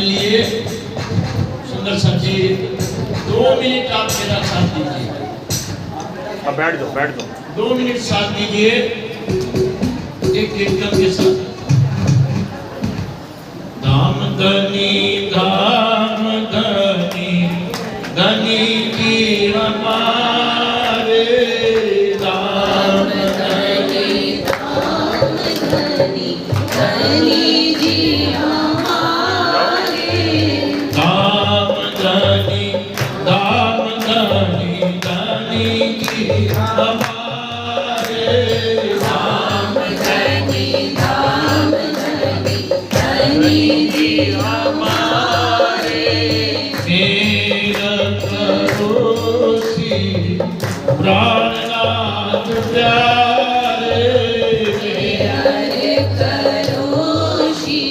हमारे लिए सुंदर सर जी 2 मिनट आप मेरा साथ दीजिए। अब बैठ जाओ 2 मिनट साथ दीजिए एक कीर्तन के साथ। धाम धनी धनी जी हमारे, धाम धनी धनी जी हमारे, धाम धनी धनी जी हमारे, धाम धनी जी हमारे। मेरा करो श्री प्राणनाथ प्यारे, प्यारे करो श्री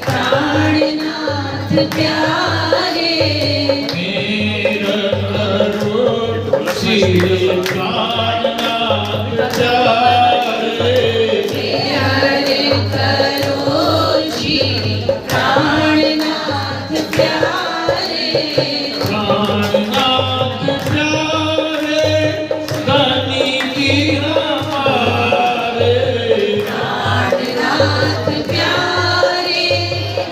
प्राणनाथ प्यारे, मेरा करो श्री प्राणनाथ प्यारे, प्यारे करो श्री प्राणनाथ प्यारे, प्राणनाथ प्यारे धनी जी हमारे, प्राणनाथ प्यारे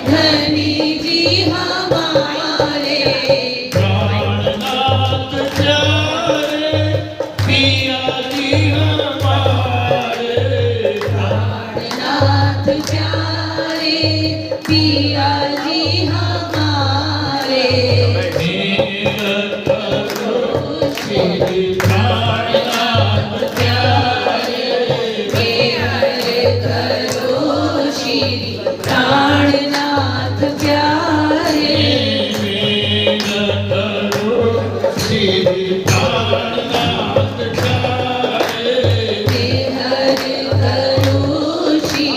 धनी जी हमारे, प्राणनाथ प्यारे पिया जी हमारे, प्राणनाथ प्यारे पिया जी हमारे। मेरा करो श्री प्राणनाथ प्यारे, प्यारे करो श्री प्राणनाथ प्यारे, मेरा करो श्री प्राणनाथ प्यारे, प्यारे करो श्री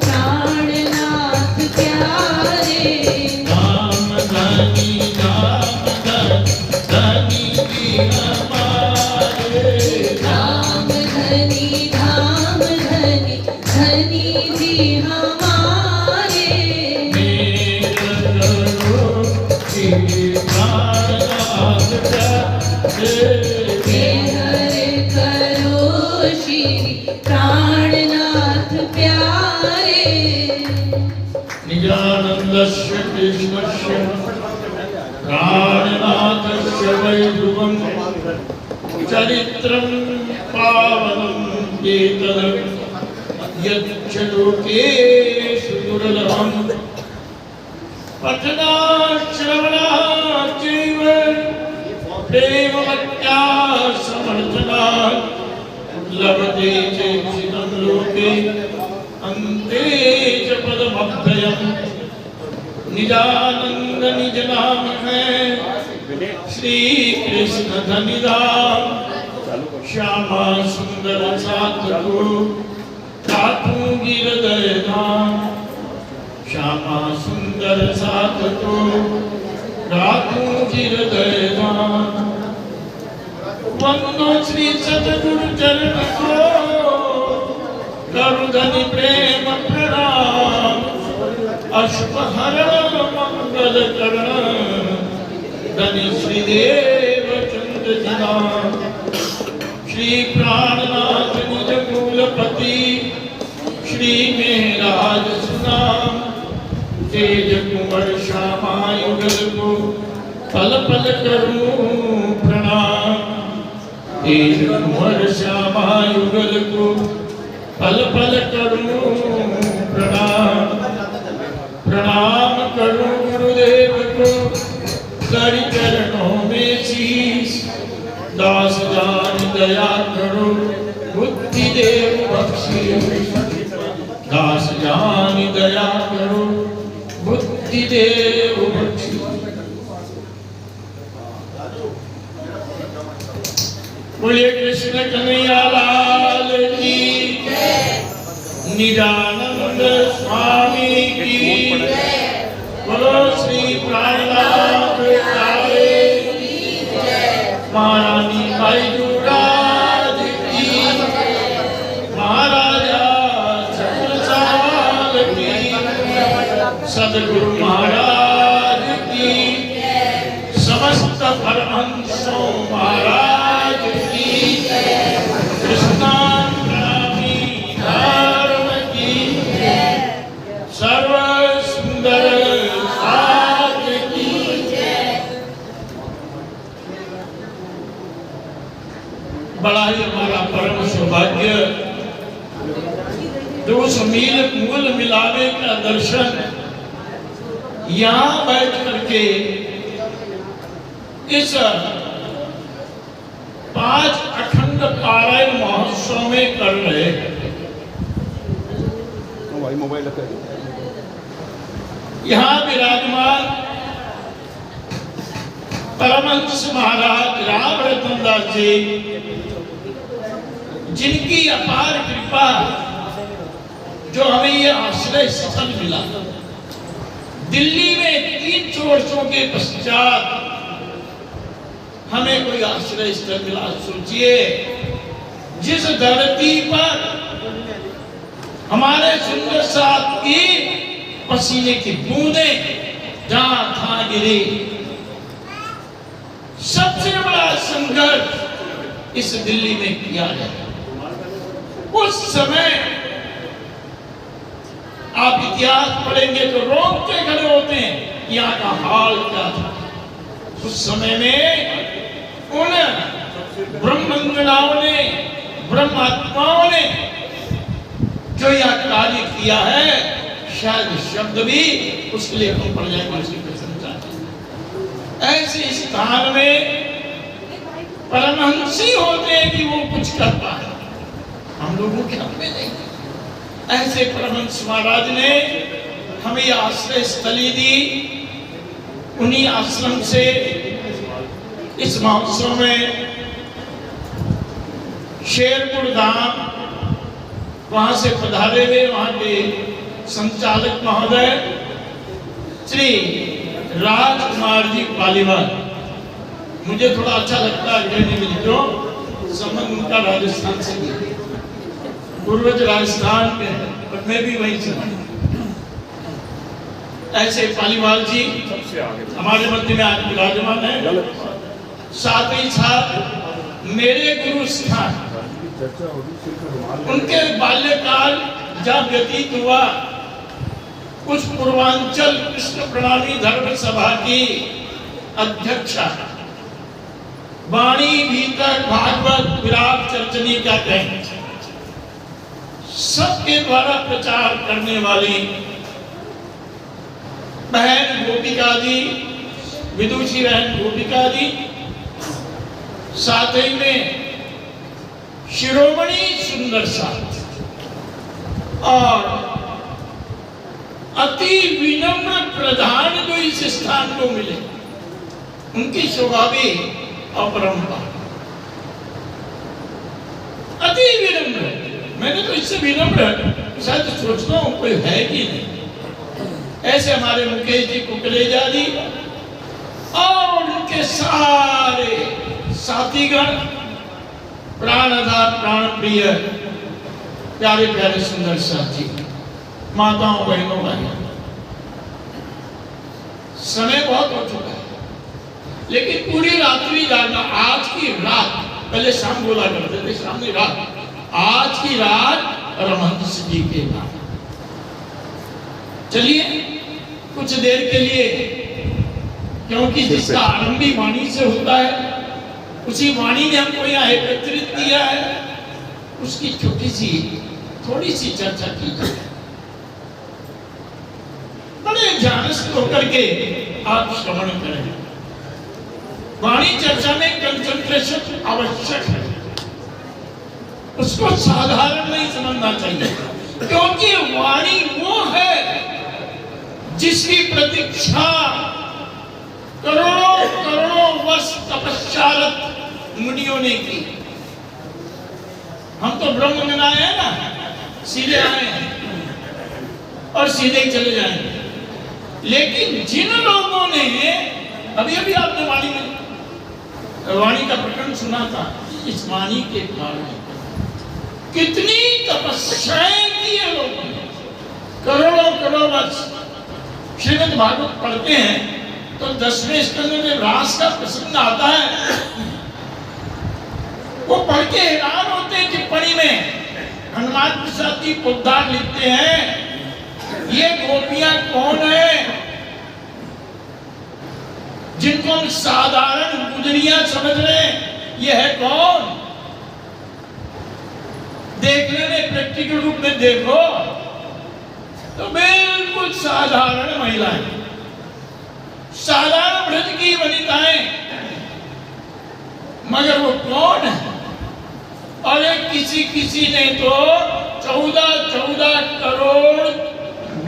प्राणनाथ प्यारे, धाम धनी जी हमारे, धाम धनी धनी जी हमारे, मेरा करो श्री प्राणनाथ प्यारे, प्यारे करो श्री प्राणनाथ प्यारे। निजानन्दस्य कृष्णस्य प्राणनाथस्य वैभवं चरित्रं पावनं एतत् यच्च लोकेषु दुर्लभं पठनात् श्रवणात् चैव प्रेमभक्त्या समर्चनात् लभते चेक्षितं लोके अन्ते च पदमभ्ययम्। निजानंद निज नाम है श्री कृष्ण धनिधाम, श्यामा सुंदर साथ को राखूंगी हृदय धाम, श्यामा सुंदर साथ को राखूंगी हृदय धाम। वंदो श्री सतगुरु चरण को करु धनि प्रेम प्रणाम, अश्वहरण मंगल करण धनि श्रीदेव चंद्र जनाम। श्री प्राणनाथ निज मूलपति श्री मेहराज सुनाम, तेज कुंवर श्यामायुगल को पल पल करूं प्रणाम, तेज कुंवर श्यामायुगल को पल पल करूं प्रणाम। प्रणाम करूं गुरुदेव को करि चरणों में शीश, दास जान दया करो बुद्धि देव बख्शी, दास जान दया करो बुद्धि देव बख्शी। बोलिए कृष्ण कन्हैया लाल की, निजानंद स्वामी की, बोलो श्री प्राणनाथ प्यारे महारानी बाईजूराज की, महाराजा छत्रसाल की, सदगुरु महाराज बड़ा ही हमारा परम सौभाग्य 200 मील मूल मिलावे का दर्शन यहाँ बैठ करके इस 5 अखंड पारायण महोत्सव में कर रहे हैं। भाई मोबाइल यहाँ विराजमान परमहंस महाराज राम रतन दास जी, जिनकी अपार कृपा जो हमें ये आश्रय स्थल मिला, दिल्ली में 3 वर्षों के पश्चात हमें कोई आश्रय स्थल मिला। सोचिए, जिस धरती पर हमारे सुंदर साथ की पसीने की बूंदें जहां था गिरी, सबसे बड़ा संघर्ष इस दिल्ली में किया गया। उस समय आप इतिहास पढ़ेंगे तो रोंगटे खड़े होते हैं, यहाँ का हाल क्या था। उस समय में उन ब्रह्मंगनाओं ने, ब्रह्मात्माओं ने जो यह कार्य किया है, शायद शब्द भी उसके लिए कम पड़ जाएगा, उसकी प्रशंसा। ऐसे स्थान में परमहंसी होते हैं कि वो कुछ कर पाए, हम लोगों के हाथ में नहीं। ऐसे परमहंस महाराज ने हमें यह आश्रय स्थली दी। उन्हीं आश्रम से इस महोत्सव में शेरपुर धाम वहां से पधारे हुए वहां के संचालक महोदय श्री राजकुमार जी पालीवाल, मुझे थोड़ा अच्छा लगता है कहने में, जो संबंध उनका राजस्थान से भी, पूर्वज राजस्थान के, और मैं भी वहीं से। ऐसे पालीवाल जी हमारे मध्य में आज विराजमान है। साथ ही साथ मेरे गुरु स्थान, उनके बाल्यकाल जहाँ व्यतीत हुआ, उस पूर्वांचल कृष्ण प्रणामी धर्म सभा की अध्यक्षा वाणी भीतर भागवत विराट चर्चनी का कहें, सबके द्वारा प्रचार करने वाली बहन गोपिका जी, विदुषी बहन गोपिका जी, साथ ही में शिरोमणि सुंदर साथ और अति विनम्र प्रधान जो इस स्थान को मिले, उनकी शोभा भी अपरंपार, अति विनम्र। मैंने तो इससे विनम्र शायद सोचता हूं कोई है कि नहीं। ऐसे हमारे मुकेश जी कुकरेजा जी और उनके सारे साथीगण, प्राणदार प्राण प्रिय प्यारे प्यारे सुंदर साथी, माताओं बहनों भाइयों, समय बहुत हो चुका है, लेकिन पूरी रात्रि जागना। आज की रात, पहले शाम बोला करते थे, शाम नहीं रात, आज की रात रमहंस जी के नाम। चलिए कुछ देर के लिए, क्योंकि जिसका आरंभ भी वाणी से होता है, उसी वाणी ने हमको यहाँ एकत्रित किया है, उसकी छोटी सी थोड़ी सी चर्चा की जाए। बड़े ध्यान से होकर के आप श्रवण करें। वाणी चर्चा में कंसंट्रेशन आवश्यक है, उसको साधारण नहीं समझना चाहिए, क्योंकि वाणी वो है जिसकी प्रतीक्षा करोड़ों करोड़ों वर्ष तपस्यारत मुनियों ने की। हम तो ब्रह्म में आए हैं ना, सीधे आए हैं और सीधे ही चले जाएंगे। लेकिन जिन लोगों ने, अभी अभी आपने वाणी का प्रकरण सुना था, इस वाणी के कारण कितनी तपस्याएं की है लोगों ने, करोड़ों करोड़ वर्ष। श्रीमद् भागवत पढ़ते हैं तो 10वें स्कंद में रास का प्रसंग आता है, वो पढ़ के हैरान होते हैं। टिप्पणी में हनुमान प्रसाद जी पोद्दार लिखते हैं, ये गोपियां कौन है जिनको हम साधारण गुजरियां समझ रहे हैं, ये है कौन? व्यक्ति के रूप में देखो तो बिल्कुल साधारण महिलाएं, साधारण व्रत की वनिताएं, मगर वो कौन है? अरे किसी ने तो 14 करोड़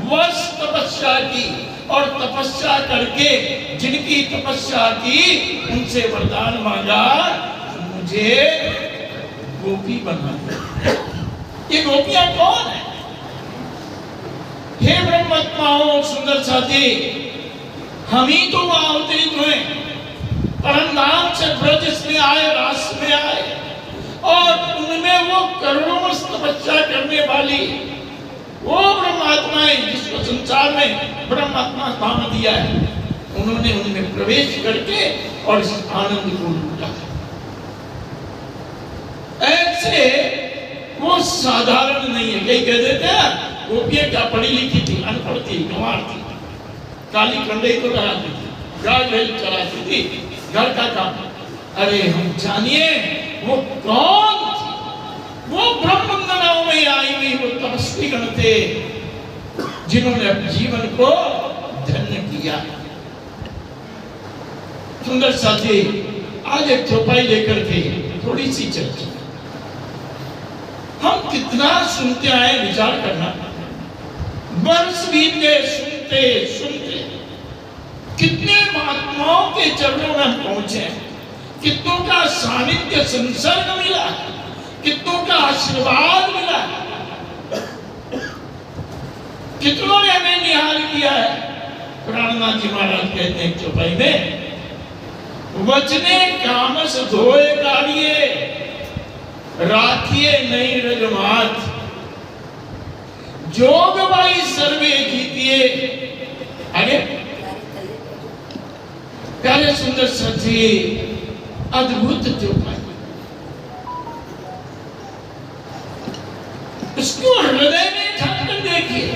वर्ष तपस्या की, और तपस्या करके जिनकी तपस्या की उनसे वरदान मांगा, मुझे गोपी बना दो। ये गोपियां कौन है? हे ब्रह्मात्माओं, सुंदर साथी, हम ही तो वहां अवतरित हुए, परम नाम से ब्रज में आए, रास में आए, और उनमें वो करोड़ों वर्ष तपस्या करने वाली वो ब्रह्मात्माएं जिसको संसार में ब्रह्मात्मा स्थान दिया है, उन्होंने उनमें प्रवेश करके और इस आनंद को लूटा। ऐसे वो साधारण नहीं है। कई कह देते हैं गोपियां क्या पढ़ी लिखी थी, अनपढ़ थी, गंवार थी, काली कंडे को लगाती थी, गाय भेड़ चराती थी, घर का काम। अरे हम जानिए वो कौन थी? वो ब्रह्मंगनाओं में आई हुई वो तपस्वी गण थे, जिन्होंने अपने जीवन को धन्य किया। सुंदर साथी, आज एक चौपाई लेकर के थोड़ी सी चर्चा। हम कितना सुनते आए, विचार करना। वर्ष बीत गए सुनते सुनते, कितने महात्माओं के चरणों में हम पहुंचे, कितनों का सानिध्य संसर्ग मिला, कितनों का आशीर्वाद मिला, कितनों ने हमें निहाल किया है। प्राणनाथ जी महाराज कहते हैं चौपाई में, वचने कामस धोए काढ़िए, राखिए नहीं रजमात, जोग बाई सर्वे जीतिए। आगे प्यारे सुंदर साथी, अद्भुत चौपाई, उसको हृदय में ठाकर देखिए।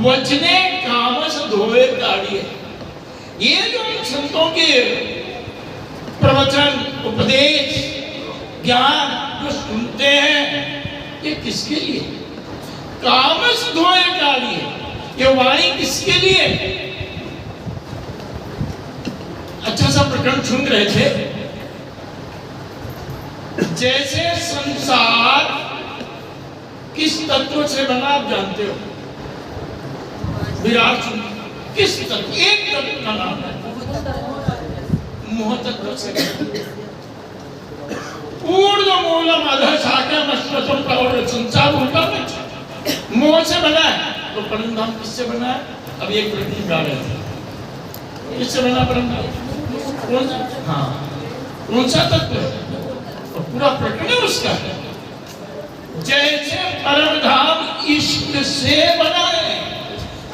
वचने कामस धोए काढ़िए, ये जो संतों के प्रवचन, उपदेश, ज्ञान जो सुनते हैं, ये किसके लिए? कामस धोए काढ़िए, ये वाणी किसके लिए? अच्छा सा प्रकरण सुन रहे थे, जैसे संसार किस तत्व से बना आप जानते हो? विराट किस तत्व? एक तत्व का नाम है मोह तत्व से। ऊर्ध्व मूलम अधः शाखा मश्वतम का, और संसार उल्टा में मोह से बना है। तो परम धाम किससे बना है? अब एक प्रश्न गा रहे थे, किससे बना परम धाम? कौन सा? हाँ, कौन सा तत्व है? और पूरा प्रकरण उसका है। जैसे परम धाम इश्क से बना है,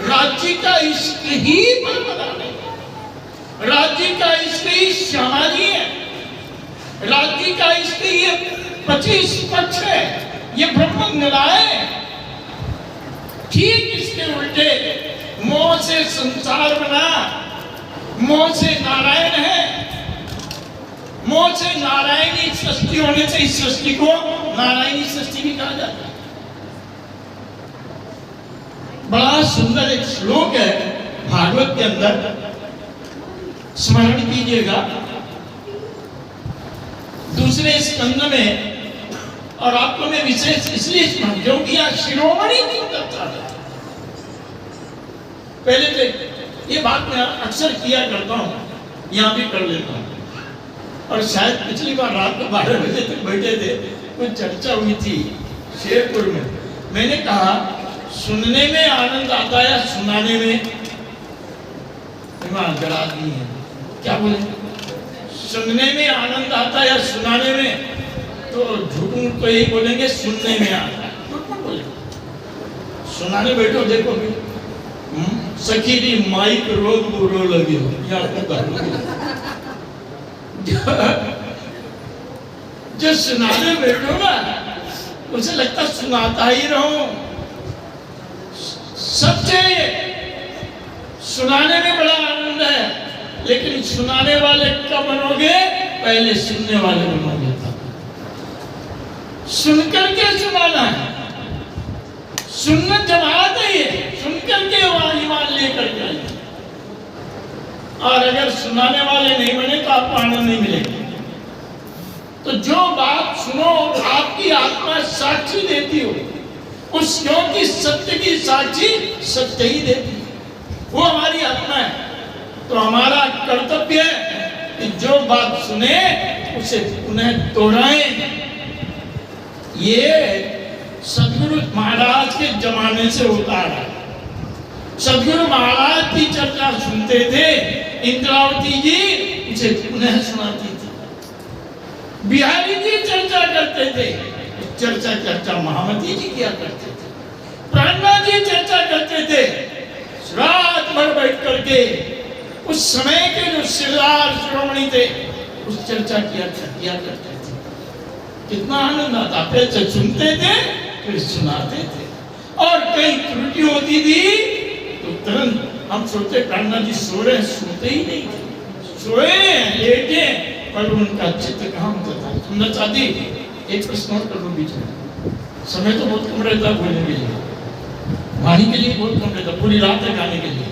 राज्य का इश्क ही पर बना है, राज्य का इश्क ही श्यामा जी है, राज्य का इश्क ये 25 पक्ष है, ये ब्रह्मंगला है। ठीक इसके उल्टे, मोह से संसार बना, मोह से नारायण है, मोह से नारायणी सृष्टि होने से इस सृष्टि को नारायणी सृष्टि भी कहा जाता है। बड़ा सुंदर एक श्लोक है भागवत के अंदर, स्मरण कीजिएगा, दूसरे स्कंद में। और आपको मैं विशेष इसलिए स्मरण, क्योंकि यह शिरोमणि तीर्थंकर है। पहले तो ये बात मैं अक्सर किया करता हूं, यहां भी कर लेता हूं। और शायद पिछली बार रात को 12 बजे तक बैठे थे, कुछ चर्चा हुई थी शेरपुर में। मैंने कहा सुनने में आनंद आता है, सुनाने में जरा नहीं है। क्या बोले? सुनने में आनंद आता है या सुनाने में? तो झूठ मूठ तो यही बोलेंगे, सुनने में आता है। झूठ मत बोले, सुनाने बैठो, देखो सखीरी माइक रोग बुरो लगे हो या जो सुनाने बैठो ना, उसे लगता सुनाता ही रहो। सच्चे सुनाने में बड़ा आनंद है, लेकिन सुनाने वाले कब बनोगे? पहले सुनने वाले बनोगे। सुनकर के सुनाना है, सुन्नत जमात है, ये सुन करके वहां ईमान लेकर के आइए। और अगर सुनाने वाले नहीं बने तो आपको आनंद नहीं मिलेगा। तो जो बात सुनो आपकी आत्मा साक्षी देती हो, उस क्योंकि सत्य की साक्षी सत्य ही देती है, वो हमारी आत्मा है। तो हमारा कर्तव्य है कि जो बात सुने उसे पुनः दोहराएं। ये सदगुरु महाराज के जमाने से होता रहा। सदगुरु महाराज की चर्चा सुनते थे, इंद्रावती जी उसे पुनः सुनाती थी। बिहारी जी चर्चा करते थे, चर्चा महामती जी किया करते थे। प्राणनाथ जी चर्चा करते थे, रात भर बैठ करके उस समय के जो सिरदार शिरोमणि थे उस चर्चा किया करते थे। कितना आनंद आता, पहले सुनते थे फिर सुनाते थे। और कहीं त्रुटि होती थी तो तुरंत हम सोचते प्राणनाथ जी सो रहे, सोते ही नहीं थे, सोए लेटे, पर उनका चित्त कहाँ होता था। सुनना चाहती एक प्रश्न और कर लो बीच में, समय तो बहुत कम रहता बोलने के लिए, वाणी के लिए बहुत कम रहता, पूरी रात तक गाने के लिए।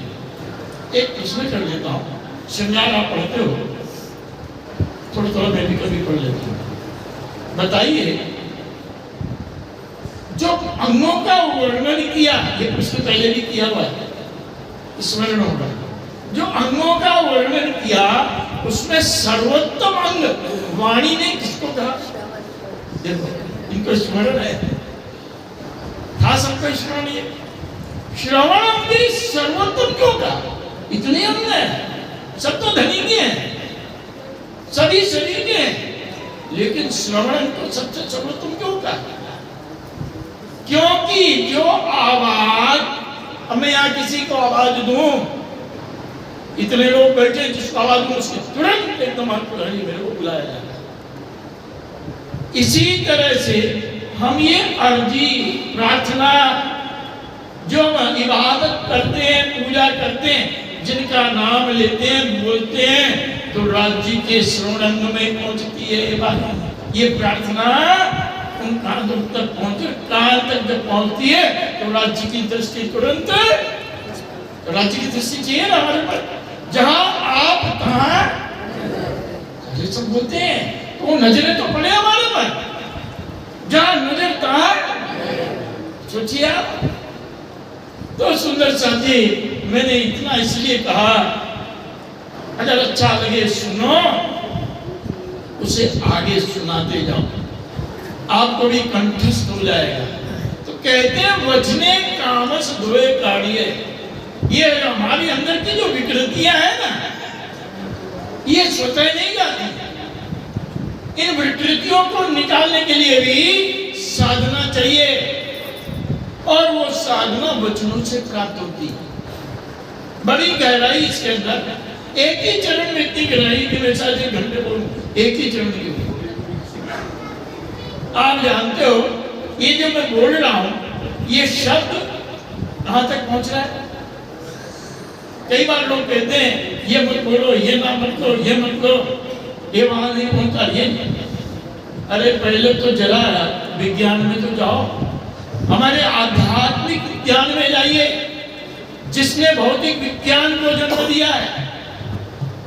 एक प्रश्न कर लेता हूँ, श्रृंगार आप पढ़ते हो, थोड़ा थोड़ा मैं भी कभी पढ़ लेता हूँ। बताइए, जो अंगों का वर्णन किया, ये प्रश्न पहले भी किया हुआ है, स्मरण होगा। जो अंगों का वर्णन किया उसमें सर्वोत्तम अंग वाणी ने किसको कहा? देखो, इनको स्मरण है, था सबको स्मरण है। श्रवण भी सर्वोत्तम क्यों कहा? इतने अंग हैं, सब तो धनी के हैं, सभी शरीर के हैं, लेकिन श्रवण को सबसे सर्वोत्तम क्यों कहा? क्योंकि जो आवाज, मैं यहाँ किसी को आवाज दूं, इतने लोग बैठे जिसको आवाज दूं उसके तुरंत एकदम मेरे को बुलाया जाएगा। इसी तरह से हम ये अर्जी प्रार्थना जो हम इबादत करते हैं, पूजा करते हैं, जिनका नाम लेते हैं, बोलते हैं, तो राज्य के श्रवण में पहुंचती है ये बात। ये प्रार्थना उन कानों तक पहुंचे, कान तक जब पहुंचती है तो राज्य की दृष्टि तुरंत, राज्य की दृष्टि चाहिए ना हमारे पर। जहां आप कहा ये सब बोलते हैं तो नजरें तो पड़े हमारे पर, जहां नजर कहा सोचिए आप। तो सुंदर साथी, मैंने इतना इसलिए कहा, अगर अच्छा लगे सुनो, उसे आगे सुनाते जाओ, आपको भी कंठस्थ हो जाएगा। तो कहते हैं वचने कामस धोए काढ़िए। ये हमारी अंदर की जो विकृतियां हैं ना, ये स्वतः नहीं जाती। इन विकृतियों को निकालने के लिए भी साधना चाहिए, और वो साधना वचनों से प्राप्त होती है। बड़ी गहराई इसके अंदर। एक ही चरण में इतनी गहराई कि मैं शायद 1 घंटे बोलूं, एक ही चरण की। आप जानते हो, ये जो मैं बोल रहा हूं, ये शब्द कहां तक पहुंच रहा है? कई बार लोग कहते हैं ये मत बोलो, ये ना मत करो, ये मत करो, ये वहां नहीं पहुंचता, ये नहीं। अरे पहले तो जरा विज्ञान में तो जाओ, हमारे आध्यात्मिक विज्ञान में जाइए, जिसने भौतिक विज्ञान को जन्म दिया है।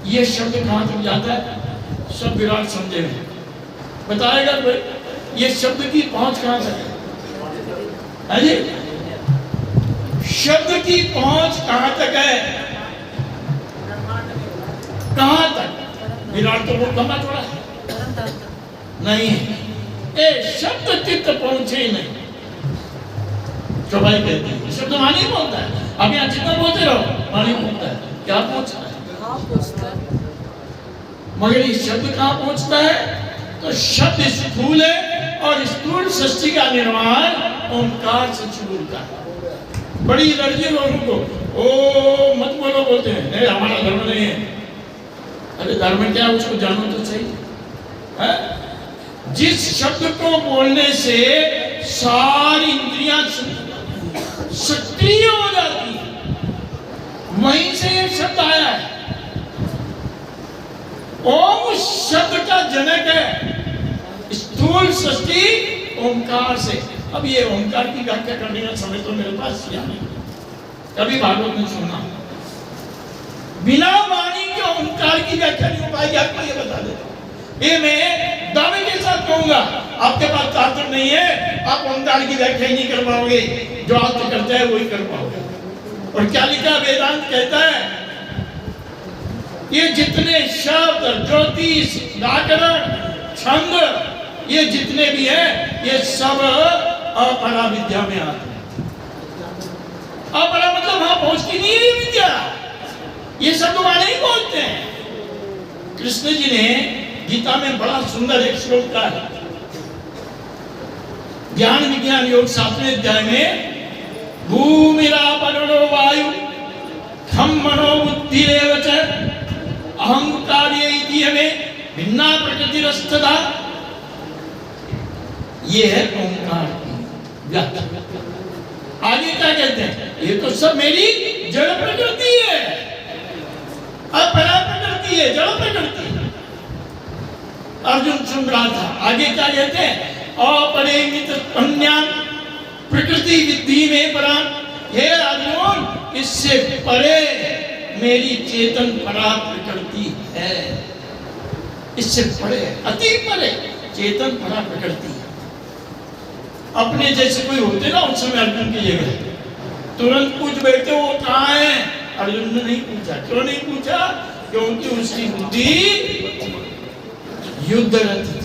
ये शब्द कहां तक जाता है? सब विराट समझे में बताएगा कोई, ये शब्द की पहुंच कहां तक है जी? शब्द की पहुंच कहां तक है? कहां तक? विराट तो वो लंबा थोड़ा है नहीं, ए शब्द चित्त पहुंचे ही नहीं। जो भाई कहते हैं शब्द वहां नहीं पहुंचता है। अब यहाँ जितना बोलते रहो वहां नहीं पहुंचता है। क्या पहुंचता है? मगर ये शब्द कहां पहुंचता है? तो शब्द स्थूल है, और स्थूल सृष्टि का निर्माण ओंकार से शुरू होता है। बड़ी एलर्जी लोगों को, ओ मत बोलो बोलते हैं, नहीं हमारा धर्म नहीं है। अरे धर्म क्या, उसको जानो तो सही है। जिस शब्द को बोलने से सारी इंद्रियां सक्रिय हो जाती है, वहीं से ये शब्द आया है। ओम शब्द का जनक है, स्थूल सृष्टि ओंकार से। अब ये ओंकार की व्याख्या करने का समय तो मेरे पास या नहीं, कभी भागवत में सुना, बिना वाणी के ओंकार की व्याख्या नहीं हो पाएगी। आपको ये बता देता हूं, ये मैं दावे के साथ कहूंगा, आपके पास ताकत नहीं है, आप ओंकार की व्याख्या ही नहीं कर पाओगे, जो आप करते हैं वही कर पाओगे। और क्या लिखा वेदांत कहता है, ये जितने शब्द, ज्योतिष, व्याकरण, छंद, ये जितने भी हैं, ये सब अपरा विद्या में आते हैं। अपरा मतलब वहां पहुंचती नहीं है ये विद्या, ये सब वहां नहीं पहुंचते हैं। कृष्ण जी ने गीता में बड़ा सुंदर एक श्लोक कहा है, ज्ञान विज्ञान योग 7वें अध्याय में, भूमिरापरो वायु खम मनो बुद्धिरेव च अहंकार्ये इति हमें भिन्ना प्रकृतिरस्तदा। ये है ओंकार की व्याख्या। आगे क्या कहते हैं, ये तो सब मेरी जड़ प्रकृति है, अपरा प्रकृति है, जड़ प्रकृति। अर्जुन सुन रहा था, आगे क्या कहते हैं, अपरिमित अन्यान प्रकृति विद्धि में परा। हे अर्जुन, इससे परे मेरी चेतन परा प्रकृति है, इससे परे, अति परे चेतन परा प्रकृति है। अपने जैसे कोई होते ना उस समय अर्जुन की जगह, तुरंत पूछ बैठे वो कहाँ है। अर्जुन ने नहीं पूछा। क्यों नहीं पूछा? क्योंकि उसकी बुद्धि युद्धरत थी।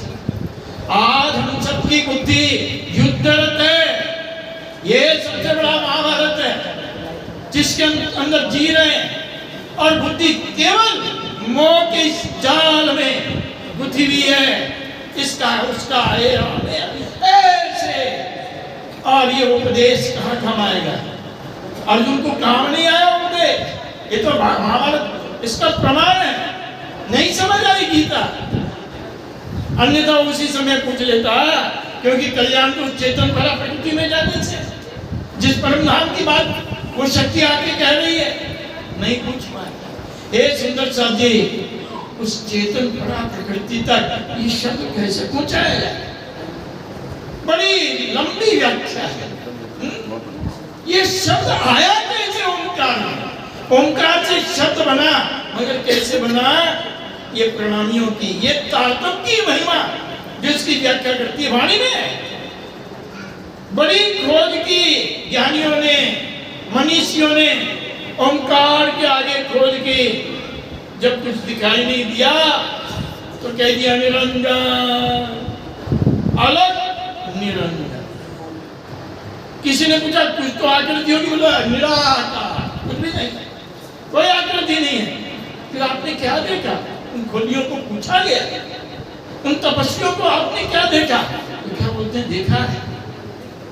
आज हम सबकी बुद्धि युद्धरत है। ये सबसे बड़ा महाभारत है जिसके अंदर जी रहे हैं, और बुद्धि केवल मोह के इस जाल में गुथी हुई है, इसका उसका ऐसे। और ये उपदेश कहाँ काम आएगा? अर्जुन को काम नहीं आया उपदेश। ये तो महाभारत इसका प्रमाण है। नहीं समझ आई गीता, अन्यथा उसी समय पूछ लेता, क्योंकि कल्याण तो चेतन भरा प्रकृति में जाने से, जिस परम धाम की बात वो शक्ति आके कह रही है, नहीं पूछ पाए। हे सुंदर साहब जी, उस चेतन भरा प्रकृति तक ये शब्द कैसे पहुंचाया जाए? बड़ी लंबी व्याख्या है। ये शब्द आया कैसे ओंकार में? ओंकार से शब्द बना, मगर कैसे बना? ये प्रणामियों की, ये तारतम की महिमा जिसकी व्याख्या करती है वाणी में। बड़ी खोज की ज्ञानियों ने, मनीषियों ने ओंकार के आगे खोज की। जब कुछ दिखाई नहीं दिया तो कह दिया निरंजन, अलग निरंजन। किसी ने पूछा कुछ तो आकृति होगी, बोला निराकार, कुछ भी नहीं, कोई आकृति नहीं है। फिर आपने क्या देखा? उन खोलियों को पूछा गया, उन तपस्वियों को आपने क्या देखा? तो क्या बोलते हैं, देखा है।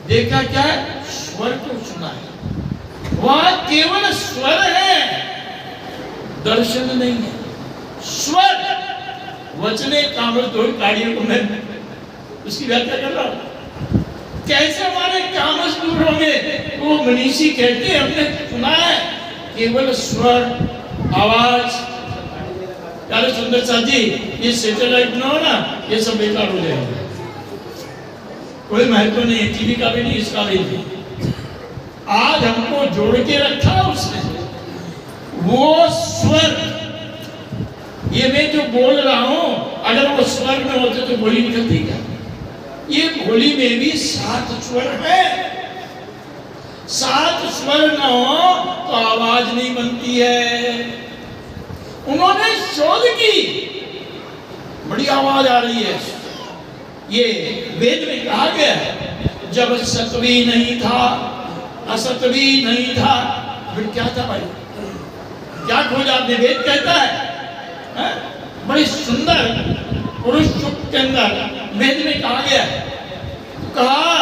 देखा क्या है? स्वर को सुना है। वहां केवल स्वर है, दर्शन नहीं है। स्वर वचने कामस कार्यों को मैं उसकी व्याख्या कर रहा हूं। कैसे हमारे कामस दूर होंगे? वो मनीषी कहते हैं, हमने सुना है, केवल स्वर, आवाज। यार सुंदर साथ जी, ये सैटेलाइट ना हो ना, ये सब बेकार हो जाएगा, कोई महत्व नहीं है। टीवी का भी नहीं, इसका भी नहीं। आज हमको जोड़ के रखा उसने, वो स्वर। ये मैं जो बोल रहा हूं, अगर वो स्वर में होते तो बोली निकलती क्या? ये बोली में भी 7 स्वर है। 7 स्वर न हो तो आवाज नहीं बनती है। उन्होंने शोध की, बड़ी आवाज आ रही है। ये वेद में कहा गया है, जब सत्वी नहीं था, असत्वी नहीं था, फिर क्या था भाई? क्या खोजा आपने? वेद कहता है, बड़ी सुंदर पुरुष सूक्त के अंदर वेद में कहा गया है, कहा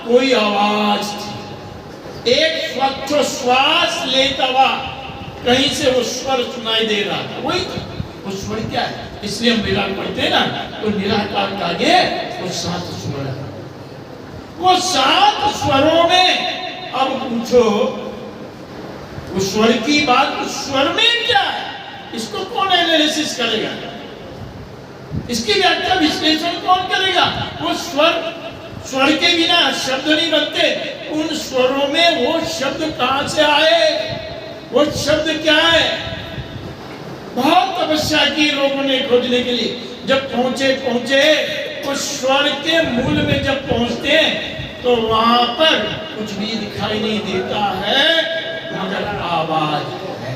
कोई आवाज थी, एक स्वच्छ श्वास लेता हुआ कहीं से वो स्वर सुनाई दे रहा था। वही तो वो स्वर क्या है? इसलिए हम विराट पढ़ते हैं ना, तो निराकार का आगे वो 7 स्वर है। वो 7 स्वरों में अब पूछो, उस स्वर की बात, उस स्वर में क्या है? इसको कौन एनालिसिस करेगा? इसकी व्याख्या विश्लेषण कौन करेगा? वो स्वर स्वर के बिना शब्द नहीं बनते। उन स्वरों में वो शब्द कहां से आए, वो शब्द क्या है? बहुत तपस्या की लोगों ने खोजने के लिए। जब पहुंचे उस स्वर के मूल में जब पहुंचते हैं तो वहां पर कुछ भी दिखाई नहीं देता है मगर आवाज है।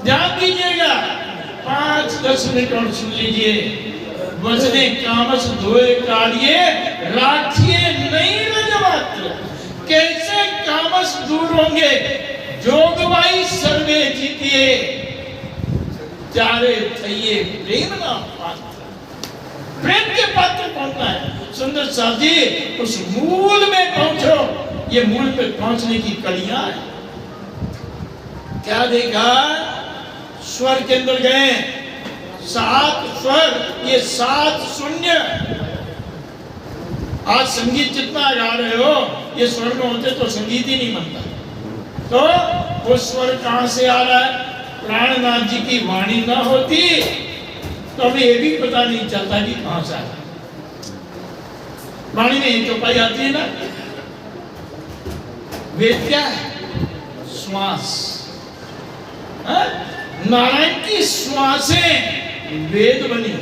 ध्यान दीजिएगा, 5-10 मिनट और सुन लीजिए। वजने कामस धोए काढ़िए राखिए नहीं रजमात्र। कैसे कामस दूर होंगे? जोगवाई सर्वे जीतिए चारे थइए प्रेम ना पात्र। प्रेम के पात्र पहुंचना है। सुंदर साहब जी, उस मूल में पहुंचो। ये मूल पे पहुंचने की कड़ियां है। क्या देखा? स्वर के अंदर गए, 7 स्वर, ये 7 शून्य। आज संगीत जितना गा रहे हो, ये स्वर में होते तो संगीत ही नहीं बनता। तो वो स्वर कहां से आ रहा है? प्राणनाथ जी की वाणी ना होती तो हमें ये भी पता नहीं चलता कि कहां से आ रहा है। वाणी में एक चौपाई आती है ना, वेद क्या है? श्वास। नारायण की श्वासें वेद बनी।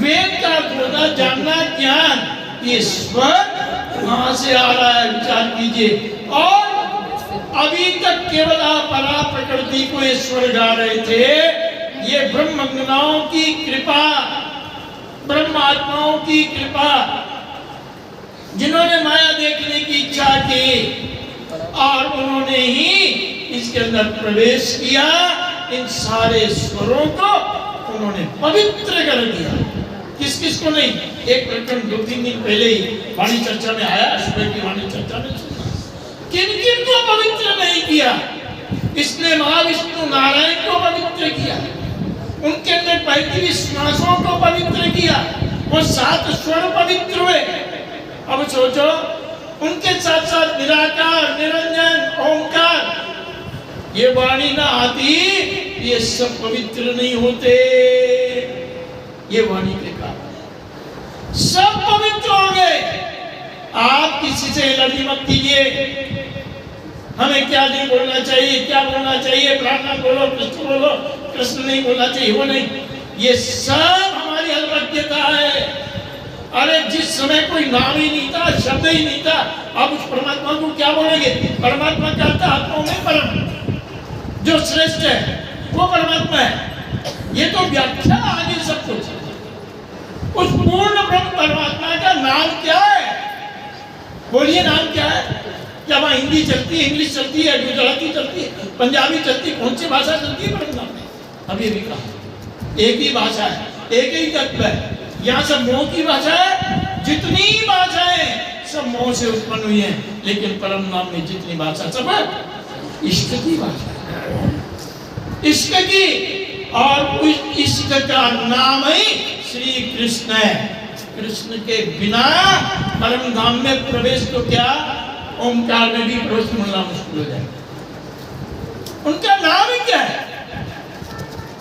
वेद का होता जानना, ज्ञान। ये स्वर कहां से आ रहा है विचार कीजिए। और अभी तक केवल परा प्रकृति को ये स्वर गा रहे थे। ये ब्रह्मज्ञाओं की कृपा, ब्रह्मात्माओं की कृपा, जिन्होंने माया देखने की इच्छा की और उन्होंने ही इसके अंदर प्रवेश किया। इन सारे स्वरों को उन्होंने पवित्र कर दिया। किस किस को नहीं? एक प्रकरण 2-3 दिन पहले ही वाणी चर्चा में आया, सुबह की वाणी चर्चा में सुना। किन किन को पवित्र नहीं किया? इसने महाविष्णु नारायण को पवित्र किया, उनके अंदर 35 श्वासों को पवित्र किया, वो 7 स्वर पवित्र हुए। अब सोचो, उनके साथ साथ निराकार, निरंजन, ओंकार, ये वाणी ना आती, ये सब पवित्र नहीं होते। ये वाणी के कारण सब पवित्र हो गए। आप किसी से एलर्जी मत कीजिए। हमें क्या नहीं बोलना चाहिए, क्या बोलना चाहिए, प्रार्थना बोलो, कृष्ण बोलो, कृष्ण नहीं बोलना चाहिए, वो नहीं। ये सब हमारी अल्पज्ञता है। अरे जिस समय कोई नाम ही नहीं था, शब्द ही नहीं था, आप उस परमात्मा को क्या बोलेंगे? परमात्मा का अर्थ आत्माओं में परम, जो श्रेष्ठ है वो परमात्मा है। ये तो व्याख्या आगे सब कुछ। उस पूर्ण ब्रह्म परमात्मा का नाम क्या है? बोलिए, नाम क्या है? क्या वहाँ हिंदी चलती है, इंग्लिश चलती है, गुजराती चलती है, पंजाबी चलती है, कौन सी भाषा चलती है? परम नाम में अभी भी कहा एक ही भाषा है, एक ही तत्व है। यहाँ सब मोह की भाषा है। जितनी भाषाएं सब मोह से उत्पन्न हुई हैं, लेकिन परम नाम में जितनी भाषा सब है इश्क की भाषा है, इश्क की। और उस इश्क का नाम ही श्री कृष्ण है। कृष्ण के बिना परम धाम में प्रवेश तो क्या, ओंकार में भी प्रवेश मिलना मुश्किल हो जाएगा। उनका नाम ही क्या है?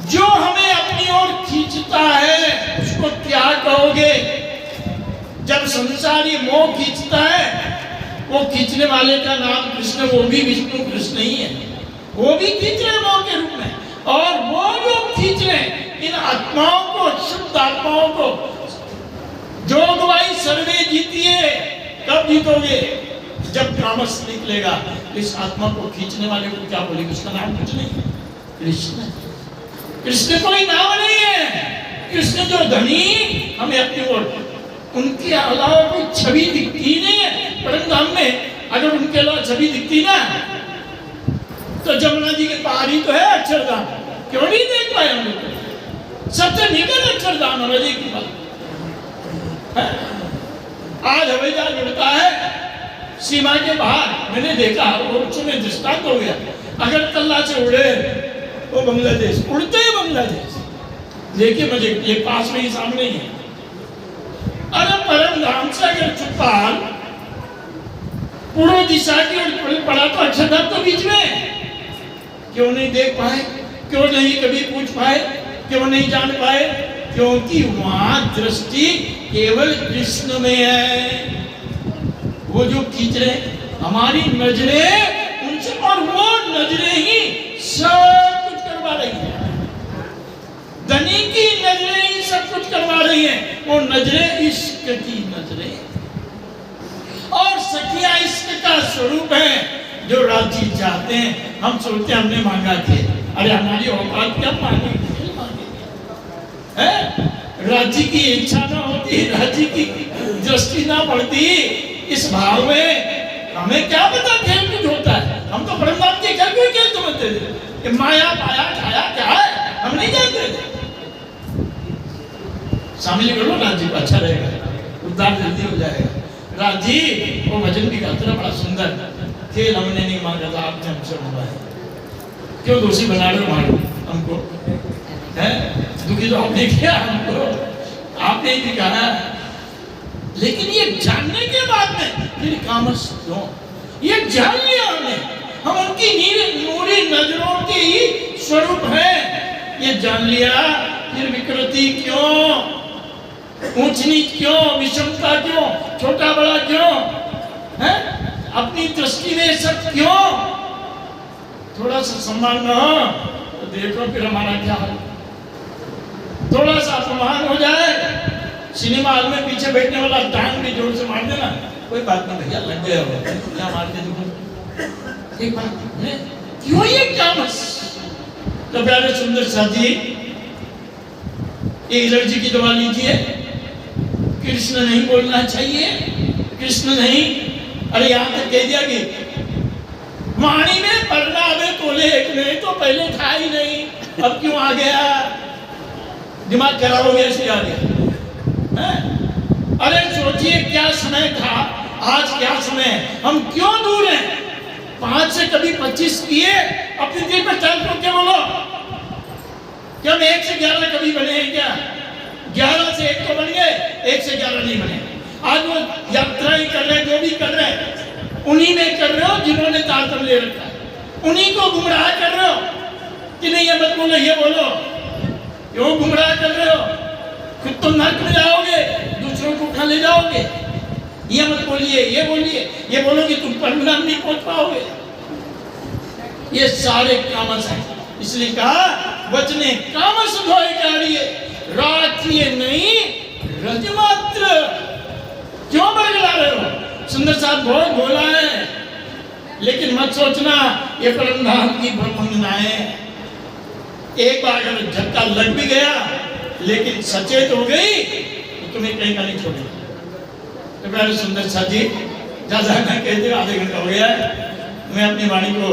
जो हमें अपनी ओर खींचता है उसको क्या कहोगे? जब संसारी मोह खींचता है, वो खींचने वाले का नाम कृष्ण, वो भी विष्णु कृष्ण ही है, वो भी खींच रहे मोह के रूप में। और वो जो खींच रहे इन आत्माओं को, शुद्ध आत्माओं को, जोगवाई सर्वे जीतिए। कब जीतोगे? जब तामस निकलेगा। इस आत्मा को खींचने वाले को क्या बोलेंगे? उसका नाम कुछ नहीं, कृष्ण। कृष्ण कोई नाम नहीं है। कृष्ण जो धनी हमें अपनी ओर, उनके अलावा कोई छवि दिखती नहीं है परम धाम में। अगर उनके अलावा छवि दिखती ना तो जमुना जी के पार ही तो है अक्षरधाम, क्यों नहीं देख पाए हम लोग? सबसे निकट अक्षरधाम हमारे की बात है। आज हवाई जहाज उड़ता है सीमा के बाहर, मैंने देखा, और में दृष्टांत हो गया। अगर तल्ला से उड़े वो बांग्लादेश, उड़ते ही बांग्लादेश। देखिए मुझे, ये पास में ही सामने ही है। अरे परम धाम से अगर चुप्पाल पूर्व दिशा की ओर पड़ा तो अक्षरधाम तो बीच में। क्यों नहीं देख पाए? क्यों नहीं कभी पूछ पाए? क्यों नहीं जान पाए? क्योंकि वहां दृष्टि केवल कृष्ण में है। वो जो खींच रहे हमारी नजरें उनसे, और वो नजरें ही सब कुछ करवा रही है। धनी की नजरें ही सब कुछ करवा रही हैं। वो नजरें इश्क की नजरें, और सखिया इश्क का स्वरूप है जो राजी चाहते हैं। हम सोचते हैं हमने मांगा थे, अरे हमारी औकात क्या मांगे है? राजी की इच्छा ना होती, राजी की दृष्टि ना पड़ती इस भाव में, हमें क्या पता खेल कुछ होता है। हम तो ब्रह्मांड के खेल कोई खेल समझते थे, माया पाया खाया क्या है हम नहीं जानते थे। शामिल कर लो राजी को, अच्छा रहेगा, उद्धार जल्दी हो जाएगा। राजी वो भजन भी गाते ना, बड़ा सुंदर। खेल हमने नहीं मांगा था, आपने हमसे मांगा है। क्यों दोषी बना रहे हो हमको? है दुखी तो आपने किया हमको, आपने ही कहा। लेकिन ये जानने के बाद में फिर कामस क्यों? ये जान लिया हमने, हम उनकी नूरी नजरों के ही स्वरूप है, ये जान लिया। फिर विकृति क्यों, ऊंच नीच क्यों, विषमता क्यों, छोटा बड़ा क्यों है? अपनी दृष्टि में सब क्यों? थोड़ा सा सम्मान न हो तो देखो फिर हमारा क्या हाल। थोड़ा सा अपमान हो जाए, सिनेमा हॉल में पीछे बैठने वाला टांग भी जोर से मार देना, कोई बात नहीं भैया, लग गया हो क्या मार के देखो, एक बात है क्यों ये कामस? तो प्यारे सुंदर साथी, ये एलर्जी की दवा लीजिए। कृष्ण नहीं बोलना चाहिए, कृष्ण नहीं। अरे यहाँ तक कह दिया कि वाणी में पढ़ना में तोले एक नहीं, तो पहले था ही नहीं, अब क्यों आ गया? दिमाग खराब हो गया इसलिए आ गया। अरे सोचिए क्या समय था, आज क्या समय है, हम क्यों दूर हैं? 5 से कभी 25 किए, अपनी दिल पर चल को क्या बोलो, क्या हम 1 से 11 कभी बने हैं क्या? 11 से 1 तो बन गए, 1 से 11 नहीं बने। आज वो यात्राएं कर रहे, जो भी कर रहे, उन्हीं में कर रहे हो जिन्होंने तारतम ले रखा है, उन्हीं को गुमराह कर रहे हो कि नहीं ये मत बोलो ये बोलो, क्यों गुमराह कर रहे हो? खुद तो नरक में जाओगे, दूसरों को खा ले जाओगे। ये मत बोलिए, ये बोलिए, ये बोलो कि तुम परिणाम नहीं पहुंच पाओगे। ये सारे कामस हैं, इसलिए कहा वचने कामस धोए काढ़िए, राखिए नहीं रजमात्र। क्यों बरगला रहे हो? सुंदर साहब बहुत बोला है, लेकिन मत सोचना ये परम धाम की ब्रह्मंगनाएं। एक बार अगर झटका लग भी गया, लेकिन सचेत हो गई तो तुम्हें कहीं का नहीं छोड़ेगा। तो प्यारे सुंदर साथी, ज्यादा ना कहते, आधे घंटा हो गया है। मैं अपनी वाणी को,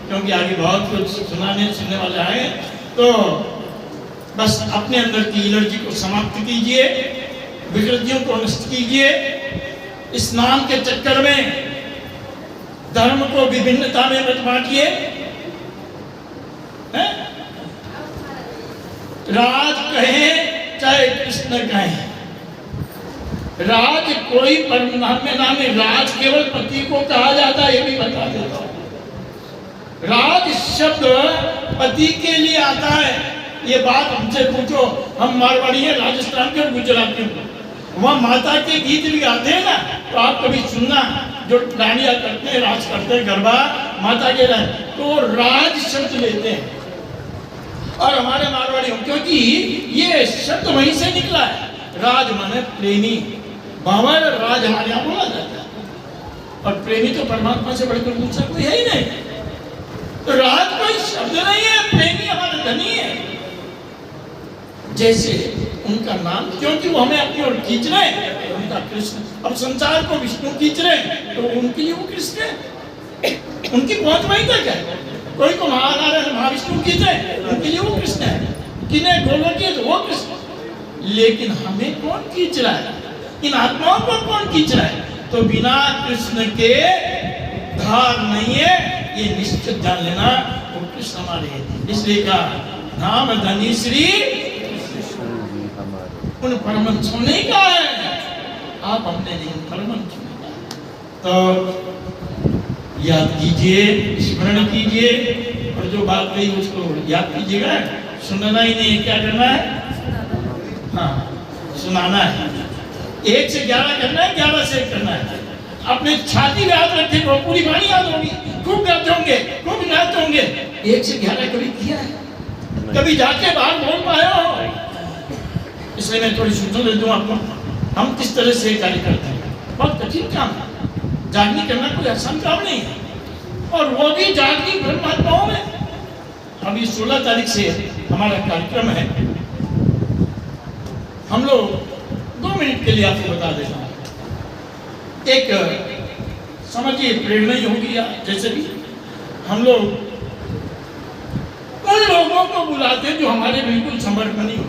क्योंकि आगे बहुत कुछ सुनने वाले आए, तो बस अपने अंदर की एलर्जी को समाप्त कीजिए, विकृतियों को नष्ट कीजिए। इस नाम के चक्कर में धर्म को विभिन्नता में मत बांटिए। राज कहे चाहे कृष्ण कहे, राज कोई परिणाम में नाम है। राज केवल पति को कहा जाता है, ये भी बता देता हूं। राज शब्द पति के लिए आता है। ये बात हमसे पूछो, हम मारवाड़ी हैं, राजस्थान के और गुजराती हैं, वहाँ माता के गीत भी गाते हैं ना, तो आप कभी सुनना, जो डांडिया करते हैं, राज करते हैं, गरबा माता के रहे, तो राज शब्द लेते हैं। और हमारे मारवाड़ी, क्योंकि ये शब्द वहीं से निकला है। राज माने प्रेमी, बाबर राज हमारे यहाँ बोला जाता है, और प्रेमी तो परमात्मा से बढ़कर दूसरा कोई है ही नहीं। तो राज कोई शब्द नहीं है, प्रेमी हमारा धनी है। जैसे उनका नाम, क्योंकि वो हमें अपनी ओर खींच रहे हैं, उनका कृष्ण। अब संसार को विष्णु खींच रहे हैं, तो उनके लिए वो कृष्ण है, उनकी पहुंच वहीं तक है। कोई को महानारायण महाविष्णु खींच रहे हैं, उनके लिए वो कृष्ण है, किन्हें गोलोकी है तो वो कृष्ण। लेकिन हमें कौन खींच रहा है? इन आत्माओं को कौन खींच रहा है? तो बिना कृष्ण के धार नहीं है, ये निश्चित जान लेना, वो कृष्ण हमारे हैं। इसलिए कहा नाम धनी श्री उन परमहंसों ने कहा है, आप हमने नहीं, परमहंसों ने कहा। तो याद कीजिए, स्मरण कीजिए, और जो बात कही उसको याद कीजिएगा। सुनना ही नहीं, क्या करना है? हाँ, सुनाना है। 1 से 11 करना है, 11 से 1 करना है। अपने छाती में हाथ रखे वो पूरी वाणी याद होगी, खूब गाते होंगे, खूब गाते होंगे। 1 से 11 कभी किया है? कभी जाके बाहर बोल पाए हो? इसलिए मैं थोड़ी सूचना दे दूं आपको, हम किस तरह से कार्य करते हैं। बहुत कठिन काम है, जागनी करना कोई आसान काम नहीं है, और वो भी जागनी ब्रह्मात्माओं में। अभी 16 तारीख से हमारा कार्यक्रम है। हम लोग 2 मिनट के लिए आपको बता देता हूँ, एक समझिए प्रेरणा ही होगी, या जैसे भी हम लोग उन लोगों को बुलाते हैं जो हमारे बिल्कुल समर्पणी हो।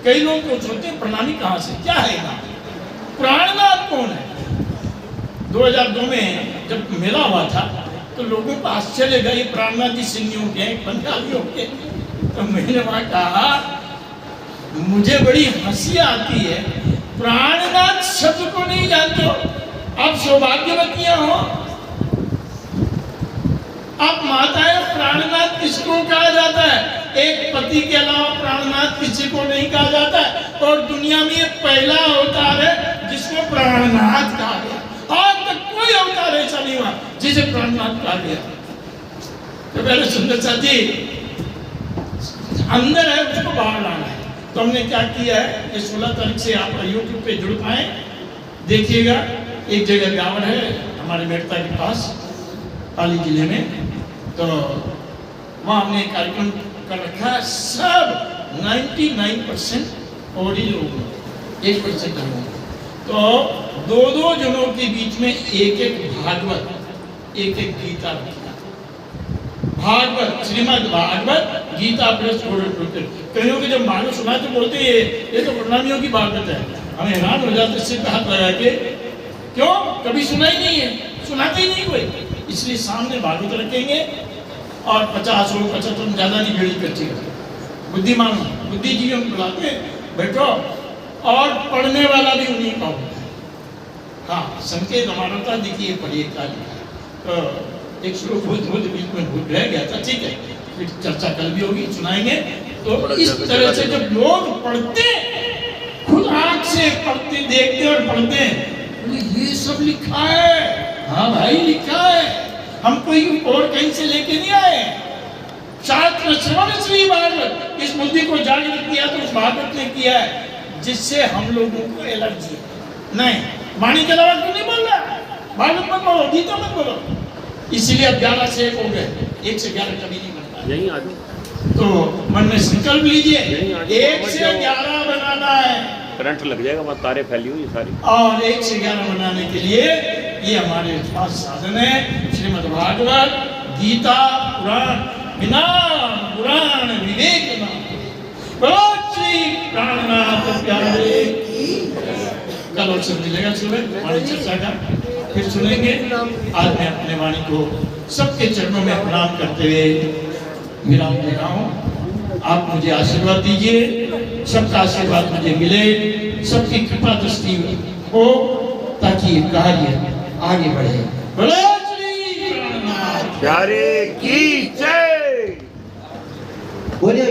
कई लोग तो सोचते हैं प्रणामी कहाँ से, क्या है ना, प्राणनाथ कौन है? 2002 में जब मेला हुआ था तो लोगों को आश्चर्य गया, ये प्राणनाथ जी सिंधियों के पंजाबियों के। तो मैंने वहां कहा, मुझे बड़ी हंसी आती है, प्राणनाथ शब्द को नहीं जानते हो, आप सौभाग्यवतियां हो। आप माताएं, प्राणनाथ किसको कहा जाता है? एक पति के अलावा प्राणनाथ किसी को नहीं कहा जाता है, और दुनिया में ये पहला अवतार है जिसको प्राणनाथ कहा गया। आज तक कोई अवतार ऐसा नहीं हुआ जिसे प्राणनाथ कहा गया। तो पहले सुंदर सा जी अंदर है, उसको बाहर लाना है। तो हमने क्या किया है, ये 16 तारीख से आप YouTube पे जुड़ पाए, देखिएगा। एक जगह ब्यावर है हमारे मेड़ता के पास, पाली जिले में, तो वहाँ हमने कार्यक्रम कर रखा है। सब 99% और ही लोग, 1% लोग। तो 2-2 जनों के बीच में एक भागवत, एक गीता, भागवत, श्रीमद् भागवत गीता प्लस कईयों के जब मानो सुना तो बोलते ये तो प्रणामियों की भागवत है। हमें हैरान हो जाते, सिर पे हाथ लगा के, क्यों? कभी सुना ही नहीं है, सुनाते ही नहीं कोई। इसलिए सामने भागवत रखेंगे और 50 हो 75 ज्यादा नहीं बेड़ी करती, बुद्धिमान बुद्धिजीवियों को बुलाते बैठो, और पढ़ने वाला भी उन्हीं का होता है। हाँ, संकेत हमारा देखिए, पढ़िए क्या लिखा है। तो एक श्लोक बीच में भूल रह गया था, ठीक है, फिर चर्चा कल भी होगी, सुनाएंगे। तो इस तरह से जब लोग पढ़ते, खुद आंख से पढ़ते, देखते और पढ़ते, ये सब लिखा है। हाँ भाई, लिखा है, हम कोई और कहीं से लेके नहीं आए। शास्त्र श्रवण श्री भागवत, इस बुद्धि को जागृत किया तो उस भागवत ने किया है, जिससे हम लोगों को एलर्जी नहीं। वाणी के अलावा क्यों नहीं बोल रहा? भागवत मत बोलो, गीता मत बोलो। इसीलिए अब 11 से 1 हो गए, 1 से 11 कभी नहीं बनता। यही आ तो मन में संकल्प लीजिए, 1 से 11 बनाना है। करंट लग जाएगा, बस तारे फैली हुई सारी। और 1 से 11 बनाने के लिए ये हमारे पास साधन है, श्रीमद् भागवत, गीता, पुराण, बिना पुराण विवेक न श्री प्राणनाथ प्यारे। कल अवसर मिलेगा सुबह हमारी चर्चा का, फिर सुनेंगे। आज मैं अपने वाणी को सबके चरणों में प्रणाम करते हुए विराम दे रहा हूँ। आप मुझे आशीर्वाद दीजिए, सबका आशीर्वाद मुझे मिले, सबकी कृपा दृष्टि हो, ताकि ये कार्य आगे बढ़े। बोलो श्री प्राणनाथ प्यारे की जय। बोलिए।